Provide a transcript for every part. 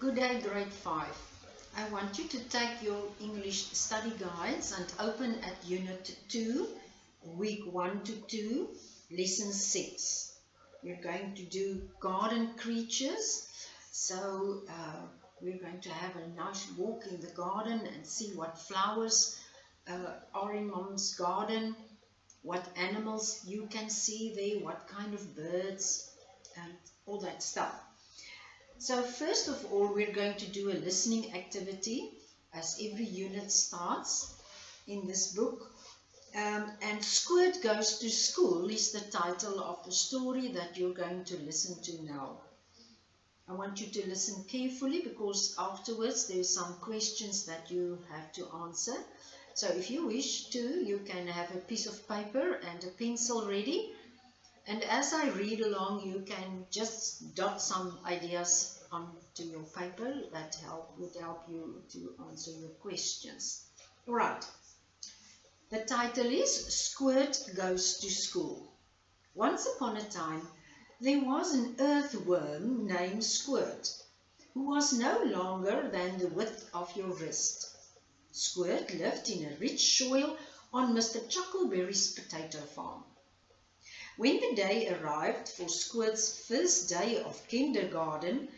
Good day, grade 5. I want you to take your English study guides and open at Unit 2, Week 1 to 2, Lesson 6. We're going to do garden creatures. So we're going to have a nice walk in the garden and see what flowers are in Mom's garden, what animals you can see there, what kind of birds, and all that stuff. So first of all, we're going to do a listening activity as every unit starts in this book. And Squirt Goes to School is the title of the story that you're going to listen to now. I want you to listen carefully because afterwards there's some questions that you have to answer. So if you wish to, you can have a piece of paper and a pencil ready. And as I read along, you can just dot some ideas onto your paper that would help you to answer your questions. Right. The title is Squirt Goes to School. Once upon a time, there was an earthworm named Squirt, who was no longer than the width of your wrist. Squirt lived in a rich soil on Mr. Chuckleberry's potato farm. When the day arrived for Squirt's first day of kindergarten,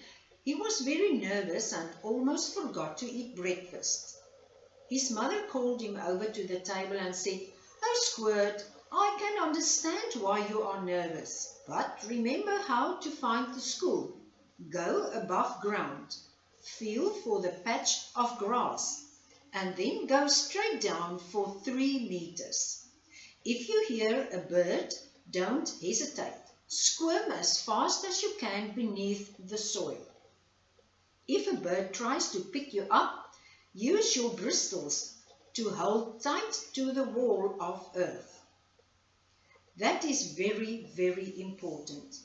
he was very nervous and almost forgot to eat breakfast. His mother called him over to the table and said, "Oh, Squirt, I can understand why you are nervous, but remember how to find the school. Go above ground, feel for the patch of grass, and then go straight down for 3 meters. If you hear a bird, don't hesitate. Squirm as fast as you can beneath the soil. If a bird tries to pick you up, use your bristles to hold tight to the wall of earth." That is very, very important.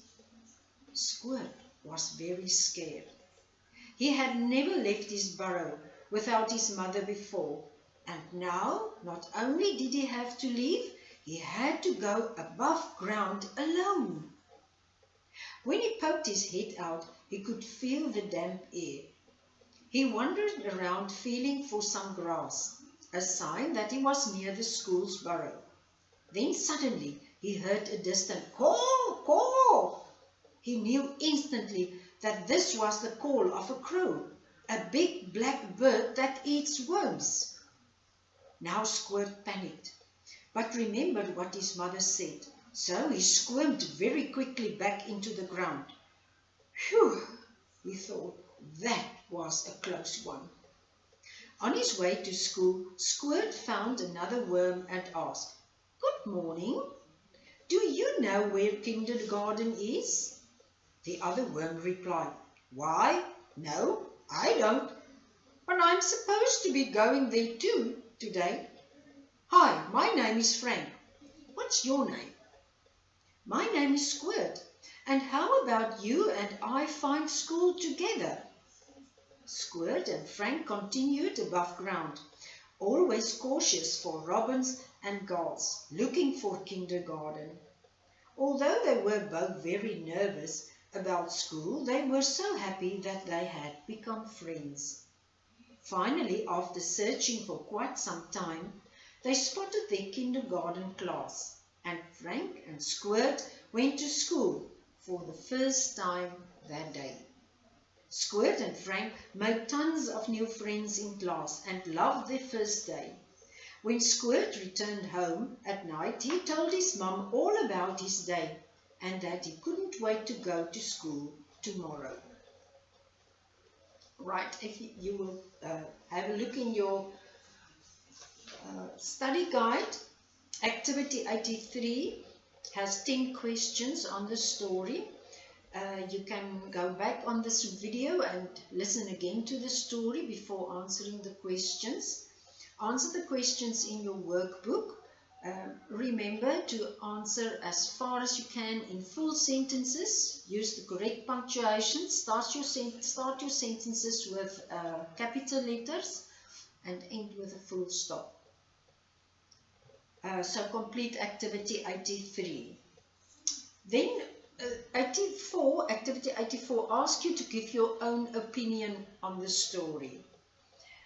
Squirt was very scared. He had never left his burrow without his mother before, and now not only did he have to leave, he had to go above ground alone. When he poked his head out, he could feel the damp air. He wandered around feeling for some grass, a sign that he was near the school's burrow. Then suddenly he heard a distant caw, caw. He knew instantly that this was the call of a crow, a big black bird that eats worms. Now Squirt panicked, but remembered what his mother said, so he squirmed very quickly back into the ground. Phew, he thought, that was a close one. On his way to school, Squirt found another worm and asked, "Good morning. Do you know where kindergarten is?" The other worm replied, "Why, no, I don't, but I'm supposed to be going there too today. Hi, my name is Frank. What's your name?" "My name is Squirt. And how about you and I find school together?" Squirt and Frank continued above ground, always cautious for robins and gulls, looking for kindergarten. Although they were both very nervous about school, they were so happy that they had become friends. Finally, after searching for quite some time, they spotted their kindergarten class, and Frank and Squirt went to school for the first time that day. Squirt and Frank made tons of new friends in class and loved their first day. When Squirt returned home at night, he told his mum all about his day and that he couldn't wait to go to school tomorrow. Right, if you will have a look in your study guide, Activity 83 has 10 questions on the story. You can go back on this video and listen again to the story before answering the questions. Answer the questions in your workbook. Remember to answer as far as you can in full sentences. Use the correct punctuation. Start your sentences with capital letters and end with a full stop. So complete activity 83. Then Activity 84 asks you to give your own opinion on the story.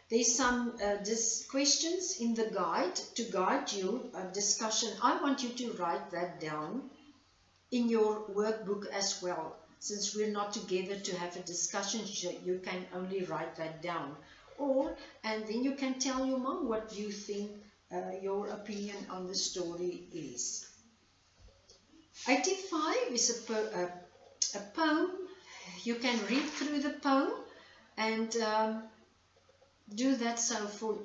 There's some questions in the guide to guide you a discussion. I want you to write that down in your workbook as well. Since we're not together to have a discussion, you can only write that down. And then you can tell your mom what you think your opinion on the story is. 85 is a poem. You can read through the poem and do that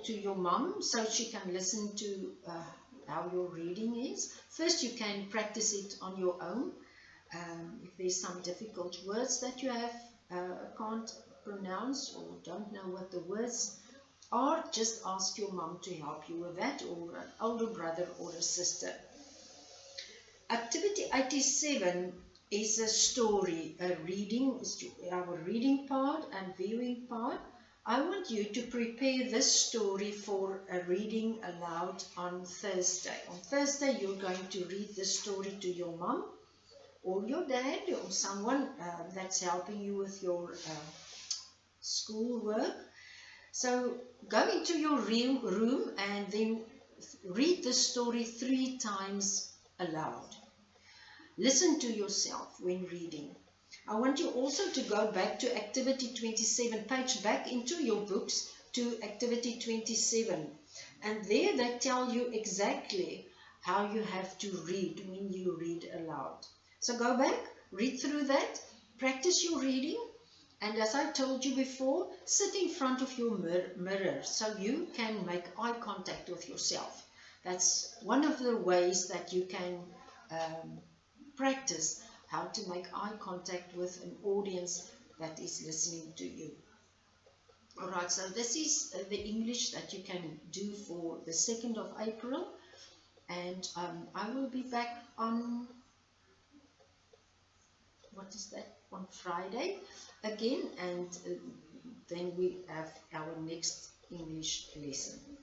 to your mom so she can listen to how your reading is. First, you can practice it on your own. If there's some difficult words that you can't pronounce or don't know what the words are, just ask your mom to help you with that, or an older brother or a sister. Activity 87 is a story, our reading part and viewing part. I want you to prepare this story for a reading aloud on Thursday. On Thursday, you're going to read this story to your mom or your dad or someone that's helping you with your school work. So go into your room and then read the story 3 times aloud. Listen to yourself when reading. I want you also to go back to activity 27, page back into your books to activity 27. And there they tell you exactly how you have to read when you read aloud. So go back, read through that, practice your reading. And as I told you before, sit in front of your mirror so you can make eye contact with yourself. That's one of the ways that you can practice how to make eye contact with an audience that is listening to you. Alright, so this is the English that you can do for the 2nd of April. And I will be back on, on Friday again. And then we have our next English lesson.